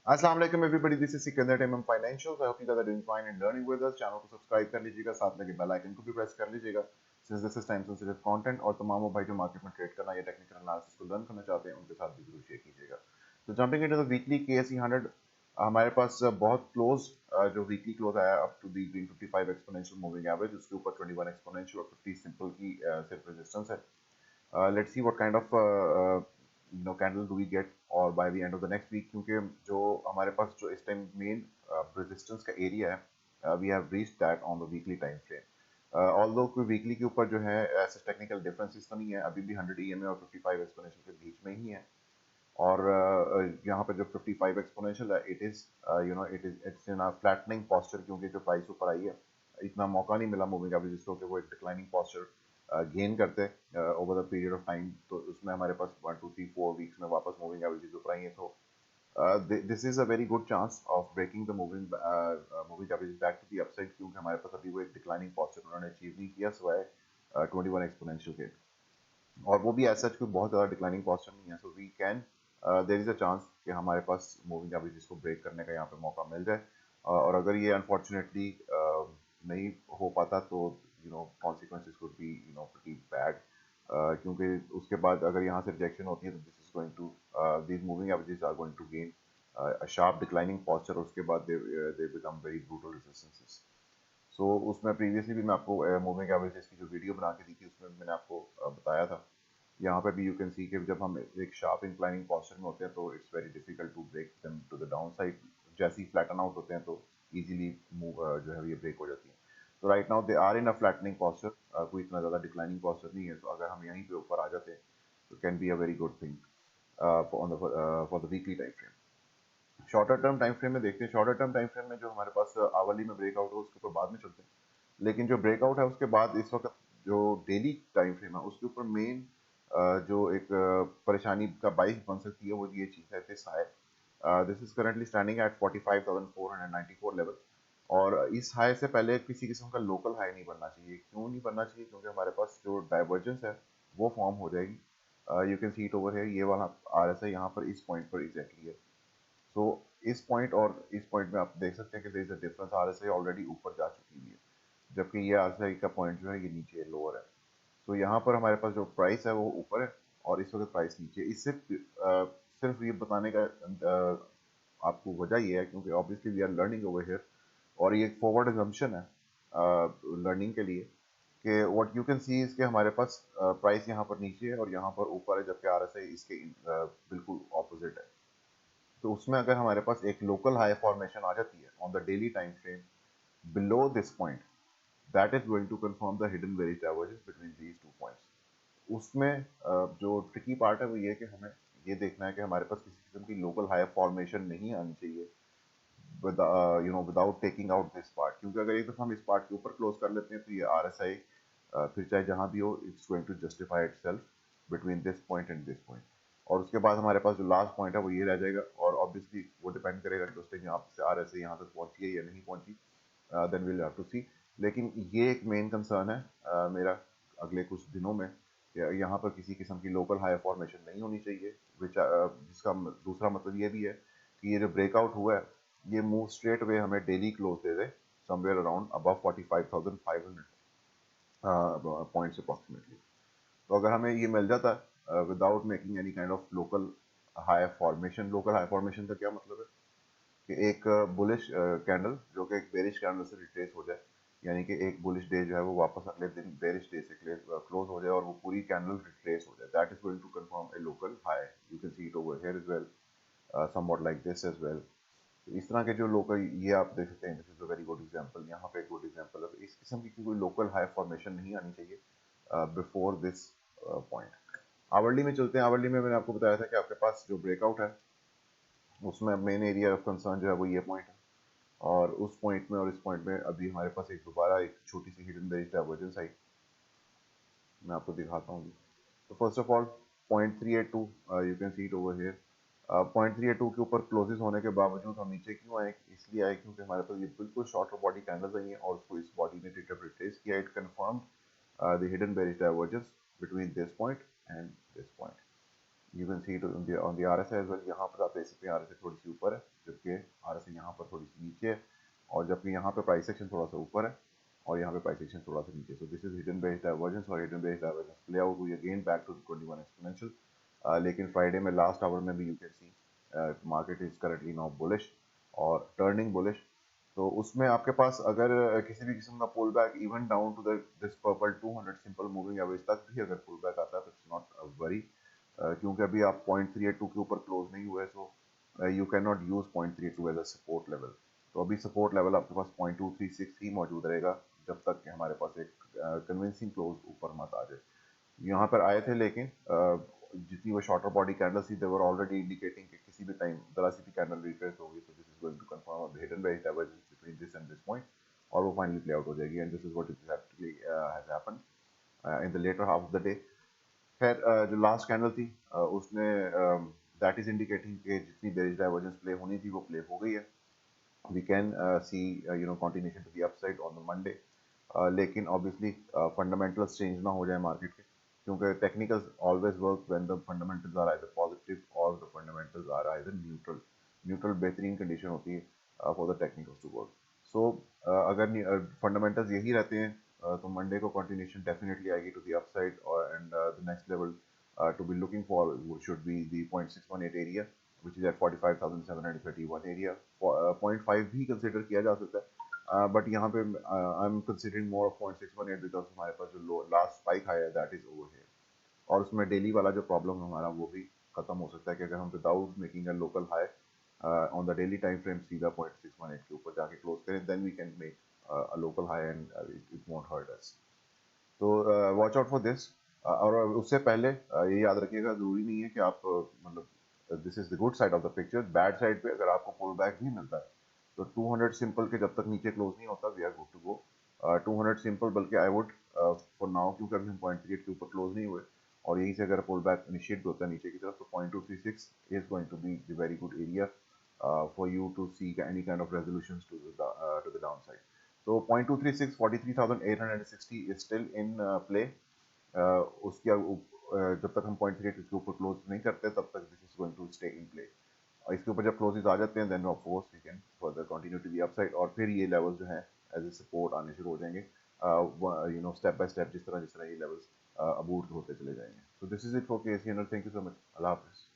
Assalamu alaikum everybody, this is Sikandar Tamim Financials. I hope you guys are doing fine and learning with us. Channel को subscribe कर लीजिएगा, साथ लगे bell icon को भी press कर लीजिएगा since this is time sensitive content और तमाम वो भाई जो मार्केट में ट्रेड करना या टेक्निकल एनालिसिस को लर्न करना चाहते हैं उनके साथ भी जरूर शेयर कीजिएगा. तो jumping into the weekly KSE 100 हमारे पास बहुत क्लोज जो वीकली क्लोज आया up to the green 55 exponential moving average, उसके ऊपर 21 एक्सपोनेंशियल और 50 सिंपल की सिर्फ रेजिस्टेंस है. Let's see what kind of candle do we get और by the end of the next week, क्योंकि जो हमारे पास जो इस टाइम मेन रेजिस्टेंस का एरिया है we have reached that on the weekly time frame. Although कोई वीकली के ऊपर जो है ऐसे टेक्निकल डिफरेंसेस तो नहीं है, अभी भी 100 EMA और 55 एक्सपोनेंशियल के बीच में ही है. और यहाँ पर जो 55 एक्सपोनेंशियल है it's in a flattening posture, क्योंकि जो प्राइस ऊपर आई है इतना मौका नहीं मिला मूविंग एवरेजेस को कि वो एक डिक्लाइनिंग पोस्चर गेन करते over the period of time. तो उसमें हमारे पास 1 2 3 4 वीक्स में वापस मूविंग एवरेजेस ऊपर आई है. तो this is a very good chance of breaking the moving average back to the upside, क्योंकि हमारे पास अभी वो एक डिक्लाइनिंग पोस्चर उन्होंने अचीव नहीं किया सिवाय 21 एक्सपोनेंशियल के, और वो भी ऐसा कोई बहुत ज़्यादा डिक्लाइनिंग पोस्चर नहीं है. So we can there is a chance कि हमारे पास मूविंग एवरेजेस को ब्रेक करने का यहाँ पे मौका मिल जाए. और अगर ये अनफॉर्चुनेटली नहीं हो पाता तो consequences could be pretty bad, क्योंकि उसके बाद अगर यहाँ से रिजेक्शन होती है तो this is going to these moving averages are going to gain a sharp declining posture. उसके बाद they become very brutal resistances. So उसमें प्रीवियसली भी मैं आपको मूविंग एवरेजेस की जो वीडियो बना के दी थी उसमें मैंने आपको बताया था. यहाँ पे भी यू कैन सी कि जब हम एक शार्प इंक्लाइनिंग पोस्चर में होते हैं तो it's very difficult to break them to the downside. जैसे ही फ्लैटन आउट होते हैं तो इजीली मूव जो है ये ब्रेक हो जाती है. तो right now they are in a flattening posture, कोई इतना ज़्यादा डिक्लाइनिंग पोस्चर नहीं है. तो अगर हम यहीं पे ऊपर आ जाते हैं तो can be a very good thing for the weekly time frame. Shorter term time frame में देखते हैं. शॉर्टर टर्म टाइम फ्रेम में जो हमारे पास आवली में ब्रेकआउट हो उसके ऊपर बाद में चलते हैं. लेकिन जो ब्रेकआउट है उसके बाद इस वक्त जो डेली टाइम फ्रेम है उसके ऊपर मेन जो एक परेशानी का बाइस बन सकती है वो ये चीज़ है this high. This is currently standing at 45,494 level, और इस हाई से पहले किसी किस्म का लोकल हाई नहीं बनना चाहिए. क्यों नहीं बनना चाहिए? क्योंकि हमारे पास जो डाइवर्जेंस है वो फॉर्म हो जाएगी. You can see it over है, ये वाला RSI यहाँ पर इस पॉइंट पर एग्जैक्टली है. सो इस पॉइंट और इस पॉइंट में आप देख सकते हैं कि there is a difference. RSI already ऊपर जा चुकी हुई है, जबकि ये RSI का पॉइंट जो है ये नीचे लोअर है. तो यहाँ पर हमारे पास जो प्राइस है वो ऊपर है और इस वक्त प्राइस नीचे. इससे सिर्फ ये बताने का आपको वजह ये है क्योंकि obviously we are learning over here, और ये एक फॉरवर्ड असम्पशन है लर्निंग के लिए कि what you can C is के हमारे पास प्राइस यहाँ पर नीचे है और यहाँ पर ऊपर है, जबकि RSI इसके बिल्कुल ऑपोजिट है. तो उसमें अगर हमारे पास एक लोकल हाई फॉर्मेशन आ जाती है on the daily time frame below this point, that is going to confirm the hidden bearish divergence between these two points. उसमें जो ट्रिकी पार्ट है वो ये है कि हमें ये देखना है कि हमारे पास किसी किस्म की लोकल हाई फॉर्मेशन नहीं आनी चाहिए without taking out this part, क्योंकि अगर एक दफ़ा हम इस पार्ट के ऊपर क्लोज कर लेते हैं तो ये RSI फिर चाहे जहाँ भी हो it's going to justify itself between this point and this point. और उसके बाद हमारे पास जो लास्ट पॉइंट है वो ये रह जाएगा, और ऑब्वियसली वो डिपेंड करेगा कि उस टाइम यहाँ से RSI यहाँ तक पहुँची है या नहीं पहुँची. देन वील हैव टू सी. लेकिन ये एक मेन कंसर्न है मेरा अगले कुछ दिनों में, यहाँ पर किसी किस्म की लोकल हाई फॉर्मेशन नहीं होनी चाहिए, जिसका दूसरा मतलब ये भी है कि ये जो ब्रेकआउट हुआ है ये मूव स्ट्रेट वे हमें डेली क्लोज दे दे somewhere around above 45,500 points approximately. तो अगर हमें ये मिल जाता है without making any kind of local high formation. Local high formation का क्या मतलब है कि एक बुलिश कैंडल जो कि एक बेरिश कैंडल से रिट्रेस हो जाए, यानी कि एक बुलिश डे जो है वो वापस अगले दिन बेरिश डे से क्लोज हो जाए और वो पूरी कैंडल रिट्रेस हो जाए. That is going to confirm a local high. You can see it over here as well, somewhat like this as well. इस तरह के जो लोकल ये आप देख सकते हैं, this is a very good example. यहाँ पे एक गुड एग्जांपल है. इस किस्म की कोई लोकल हाई फॉर्मेशन नहीं आनी चाहिए बिफोर दिस पॉइंट. आवरली में चलते हैं. आवरली में मैंने आपको बताया था कि आपके पास जो ब्रेकआउट है उसमें मेन एरिया ऑफ कंसर्न जो है वो ये पॉइंट है, और उस पॉइंट में और इस पॉइंट में अभी हमारे पास एक दोबारा एक छोटी सी हिडन बेरिश डाइवर्जेंस आई. मैं आपको दिखाता हूँ. तो first of all 0.382 you can see it over here. 0.382 के ऊपर क्लोजेस होने के बावजूद हम नीचे क्यों आए? इसलिए आए क्योंकि हमारे पास ये बिल्कुल शॉर्टर बॉडी कैंडल्स आई हैं और उसको इस बॉडी ने रिट्रेस किया. It confirmed the hidden bearish divergence between this point and this point. You can see it on the RSI as well. यहाँ पर आप देख सकते हैं RSI थोड़ी सी ऊपर है, जबकि RSI यहाँ पर थोड़ी सी नीचे है, और जबकि यहाँ पे प्राइस एक्शन थोड़ा सा ऊपर है और यहाँ पे प्राइस एक्शन थोड़ा सा नीचे। So this is hidden based divergence, और hidden based divergence play out हुई अगेन बैक टू 21 एक्सपोनेंशियल। लेकिन फ्राइडे में लास्ट आवर में भी you can see market is currently now bullish और टर्निंग बुलिश। तो उसमें आपके पास अगर किसी भी किस्म का pull back even down to this purple 200 simple moving average तक भी अगर पुल बैक आता है तो इट्स नॉट अ वरी, क्योंकि अभी आप 0.382 के ऊपर क्लोज नहीं हुए, so you can not use 0.32 as a support level. तो अभी सपोर्ट लेवल आपके पास 0.236 ही मौजूद रहेगा जब तक कि हमारे पास एक कन्विंसिंग क्लोज ऊपर मत आ जाए। यहाँ पर आए थे, लेकिन जितनी वो शॉर्टर बॉडी कैंडल थी, दे वर ऑलरेडी इंडिकेटिंग कि किसी भी टाइम जरा सी भी कैंडल रिट्रेस होगी तो this is going to confirm a hidden based divergence between this and this point, और वो फाइनली प्ले आउट हो जाएगी, and this is what actually has happened in the latter half of the day. खैर जो last candle थी उसने that is indicating कि जितनी बेरिश डाइवर्जेंस प्ले होनी थी वो प्ले हो गई है। we can see continuation to the upside on the Monday, लेकिन obviously fundamentals change ना हो जाए मार्केट के, क्योंकि technicals always work when the fundamentals are either positive or the fundamentals are either neutral. neutral बेहतरीन condition होती है for the technicals to work. So अगर fundamentals यही रहते हैं तो Monday को continuation definitely आएगी to the upside, and the next level to be looking for should be the 0.618 area, which is at 45,731 area. 0.5 भी कंसिडर किया जा सकता है, बट यहाँ पे I am considering more of 0.618 because हमारे पास जो लास्ट स्पाइक आया है दैट इज ओवर है, और उसमें डेली वाला जो प्रॉब्लम हमारा वो भी खत्म हो सकता है कि अगर हम without making a local high on the daily time frame सीधा 0.618 के ऊपर जाके क्लोज करें, then we can make a local high and it won't hurt us. तो वॉच आउट फॉर दिस। और उससे पहले ये याद रखिएगा, जरूरी नहीं है कि आप मतलब this is the good side of the picture, bad side पे अगर आपको पुल बैक भी मिलता है तो 200 सिंपल के जब तक नीचे क्लोज नहीं होता we are good to go. 200 simple बल्कि आई वुड फॉर नाउ, क्योंकि अभी हम 0.38 के ऊपर क्लोज नहीं हुए, और यहीं से अगर पुल बैक इनिशिएट होता है नीचे की तरफ तो 0.236 is going to be the very good area for you to see any kind of resolutions to the downside. So 0.236, 43,860 is still in play. उसके जब तक हम 0.38 इसके ऊपर क्लोज नहीं करते तब तक this is going to stay in play, और इसके ऊपर जब क्लोजेस आ जाते हैं then of course we can further continue to the upside, और फिर ये लेवल्स जो हैं एज ए सपोर्ट आने शुरू हो जाएंगे, स्टेप बाय स्टेप जिस तरह ये लेवल्स अबूट होते चले जाएंगे। So this is it for KC, thank you so much, अल्लाह हाफिज़।